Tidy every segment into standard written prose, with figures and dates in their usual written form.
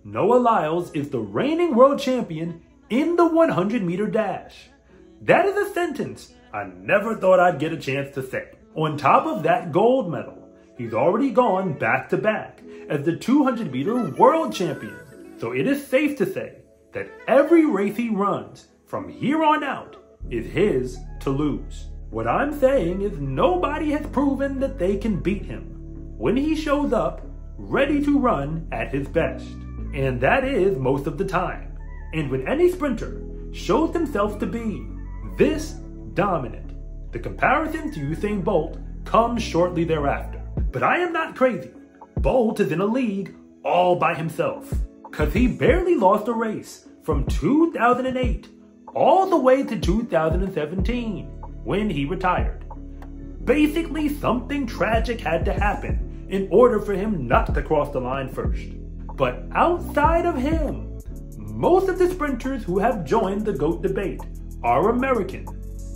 Noah Lyles is the reigning world champion in the 100-meter dash. That is a sentence I never thought I'd get a chance to say. On top of that gold medal, he's already gone back-to-back as the 200-meter world champion. So it is safe to say that every race he runs from here on out is his to lose. What I'm saying is nobody has proven that they can beat him when he shows up ready to run at his best. And that is most of the time. And when any sprinter shows themselves to be this dominant, the comparison to Usain Bolt comes shortly thereafter. But I am not crazy. Bolt is in a league all by himself, cause he barely lost a race from 2008 all the way to 2017 when he retired. Basically, something tragic had to happen in order for him not to cross the line first. But outside of him, most of the sprinters who have joined the GOAT debate are American,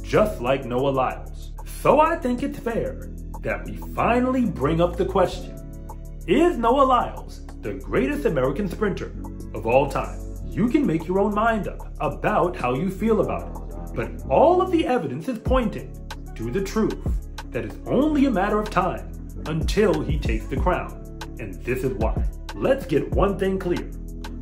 just like Noah Lyles. So I think it's fair that we finally bring up the question: is Noah Lyles the greatest American sprinter of all time? You can make your own mind up about how you feel about it, but all of the evidence is pointing to the truth that it's only a matter of time until he takes the crown, and this is why. Let's get one thing clear.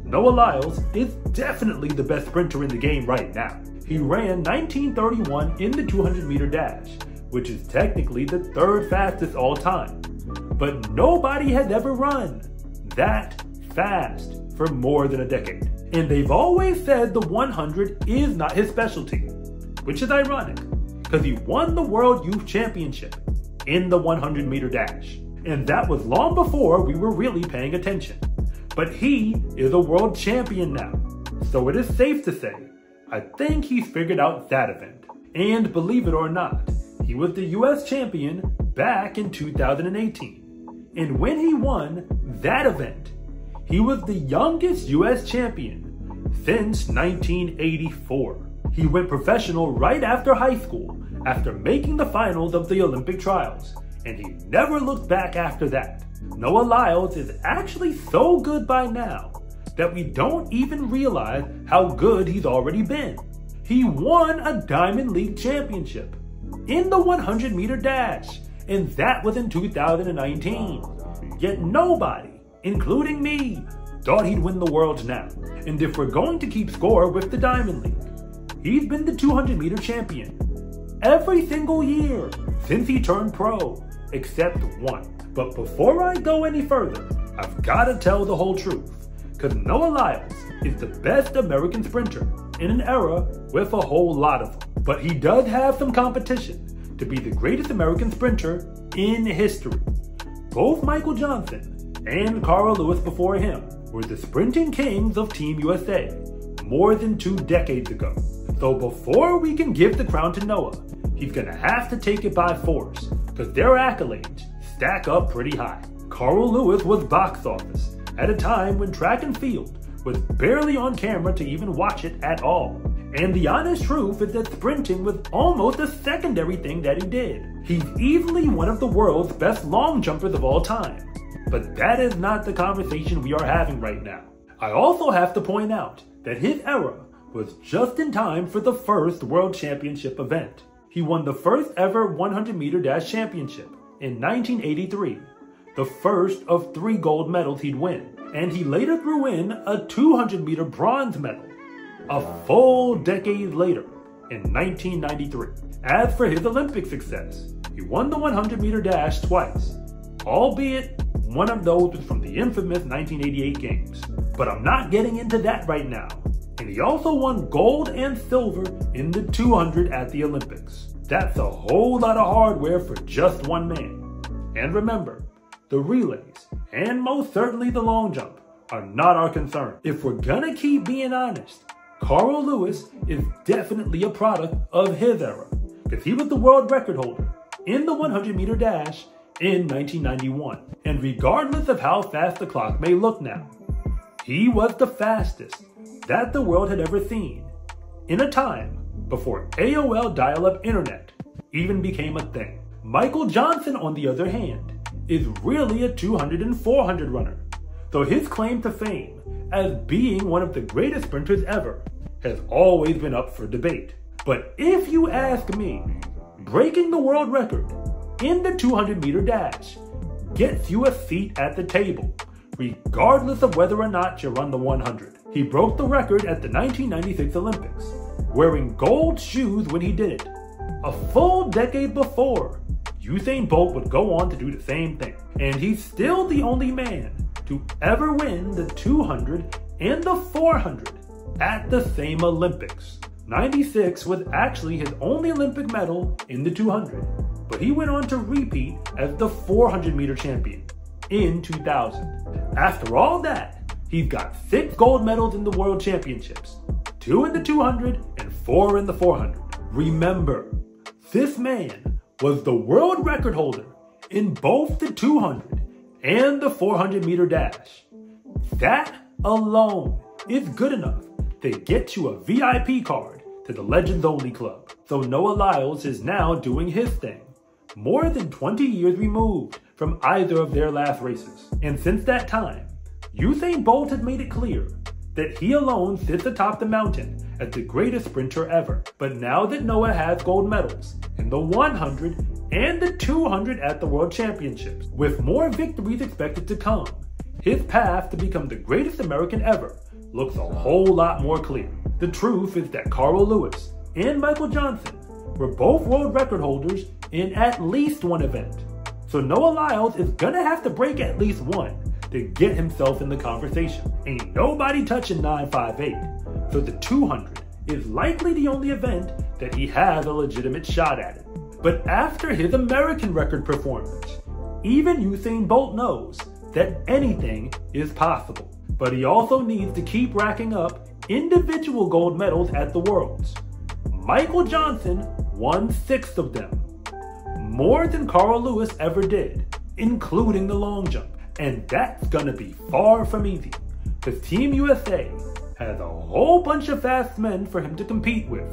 Noah Lyles is definitely the best sprinter in the game right now. He ran 19:31 in the 200-meter dash, which is technically the third fastest all time. But nobody has ever run that fast for more than a decade. And they've always said the 100 is not his specialty, which is ironic, because he won the World Youth Championship in the 100-meter dash. And that was long before we were really paying attention. But he is a world champion now, so it is safe to say, I think he's figured out that event. And believe it or not, he was the US champion back in 2018. And when he won that event, he was the youngest US champion since 1984. He went professional right after high school, after making the finals of the Olympic trials, and he never looked back after that. Noah Lyles is actually so good by now that we don't even realize how good he's already been. He won a Diamond League championship in the 100-meter dash, and that was in 2019. Yet nobody, including me, thought he'd win the Worlds now. And if we're going to keep score with the Diamond League, he's been the 200-meter champion every single year since he turned pro, except one. But before I go any further, I've got to tell the whole truth, because Noah Lyles is the best American sprinter in an era with a whole lot of them. But he does have some competition to be the greatest American sprinter in history. Both Michael Johnson and Carl Lewis before him were the sprinting kings of Team USA more than 2 decades ago. So before we can give the crown to Noah, he's gonna have to take it by force, because their accolades stack up pretty high. Carl Lewis was box office at a time when track and field was barely on camera to even watch it at all. And the honest truth is that sprinting was almost a secondary thing that he did. He's easily one of the world's best long jumpers of all time. But that is not the conversation we are having right now. I also have to point out that his era was just in time for the first World Championship event. He won the first ever 100-meter dash championship in 1983, the first of 3 gold medals he'd win. And he later threw in a 200-meter bronze medal a full decade later in 1993. As for his Olympic success, he won the 100-meter dash twice, albeit one of those was from the infamous 1988 games. But I'm not getting into that right now. And he also won gold and silver in the 200 at the Olympics. That's a whole lot of hardware for just one man. And remember, the relays, and most certainly the long jump, are not our concern. If we're gonna keep being honest, Carl Lewis is definitely a product of his era, because he was the world record holder in the 100-meter dash in 1991. And regardless of how fast the clock may look now, he was the fastest that the world had ever seen in a time before AOL dial-up internet even became a thing. Michael Johnson, on the other hand, is really a 200 and 400 runner, though his claim to fame as being one of the greatest sprinters ever has always been up for debate. But if you ask me, breaking the world record in the 200-meter dash gets you a seat at the table, regardless of whether or not you run the 100. He broke the record at the 1996 Olympics, wearing gold shoes when he did it. A full decade before, Usain Bolt would go on to do the same thing. And he's still the only man to ever win the 200 and the 400 at the same Olympics. 96 was actually his only Olympic medal in the 200, but he went on to repeat as the 400-meter champion in 2000. After all that, he's got 6 gold medals in the World Championships, 2 in the 200 and 4 in the 400. Remember, this man was the world record holder in both the 200 and the 400-meter dash. That alone is good enough to get you a VIP card to the Legends Only Club. So Noah Lyles is now doing his thing, more than 20 years removed from either of their last races. And since that time, Usain Bolt has made it clear that he alone sits atop the mountain as the greatest sprinter ever. But now that Noah has gold medals in the 100 and the 200 at the World Championships, with more victories expected to come, his path to become the greatest American ever looks a whole lot more clear. The truth is that Carl Lewis and Michael Johnson were both world record holders in at least one event. So Noah Lyles is gonna have to break at least one to get himself in the conversation. Ain't nobody touching 958, so the 200 is likely the only event that he has a legitimate shot at it. But after his American record performance, even Usain Bolt knows that anything is possible. But he also needs to keep racking up individual gold medals at the Worlds. Michael Johnson won 6 of them, more than Carl Lewis ever did, including the long jump. And that's gonna be far from easy, because Team USA has a whole bunch of fast men for him to compete with,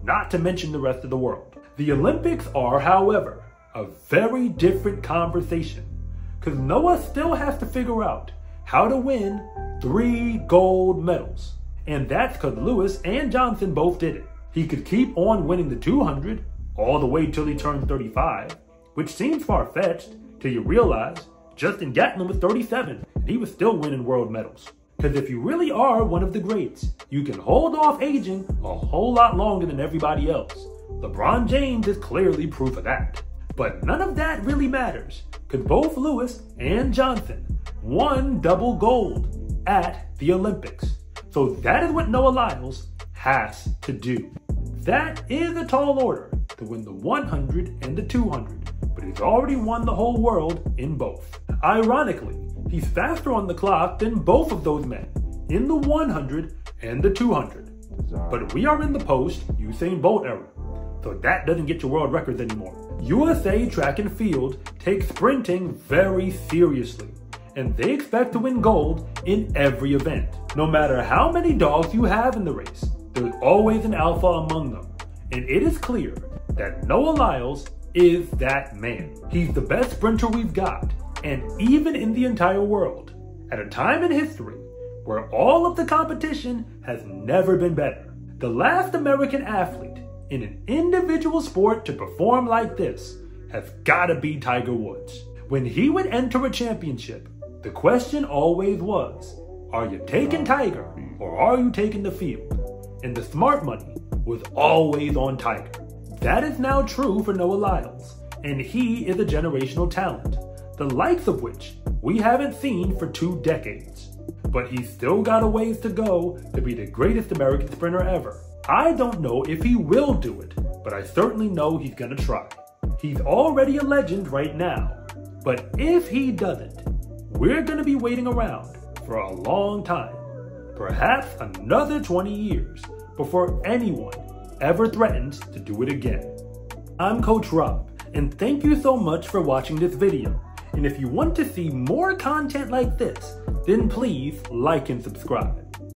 not to mention the rest of the world. The Olympics are, however, a very different conversation, because Noah still has to figure out how to win 3 gold medals. And that's because Lewis and Johnson both did it. He could keep on winning the 200 all the way till he turned 35, which seems far-fetched till you realize Justin Gatlin was 37 and he was still winning world medals. Because if you really are one of the greats, you can hold off aging a whole lot longer than everybody else. LeBron James is clearly proof of that. But none of that really matters, because both Lewis and Johnson won double gold at the Olympics. So that is what Noah Lyles has to do. That is a tall order to win the 100 and the 200, but he's already won the whole world in both. Ironically, he's faster on the clock than both of those men in the 100 and the 200. But we are in the post-Usain Bolt era, so that doesn't get you world records anymore. USA Track and Field takes sprinting very seriously, and they expect to win gold in every event. No matter how many dogs you have in the race, there's always an alpha among them, and it is clear that Noah Lyles is that man. He's the best sprinter we've got, and even in the entire world, at a time in history where all of the competition has never been better. The last American athlete in an individual sport to perform like this has gotta be Tiger Woods. When he would enter a championship, the question always was, are you taking Tiger or are you taking the field? And the smart money was always on Tiger. That is now true for Noah Lyles, and he is a generational talent, the likes of which we haven't seen for 2 decades. But he's still got a ways to go to be the greatest American sprinter ever. I don't know if he will do it, but I certainly know he's gonna try. He's already a legend right now, but if he doesn't, we're gonna be waiting around for a long time, perhaps another 20 years, before anyone ever threatens to do it again. I'm Coach Rob, and thank you so much for watching this video. And if you want to see more content like this, then please like and subscribe.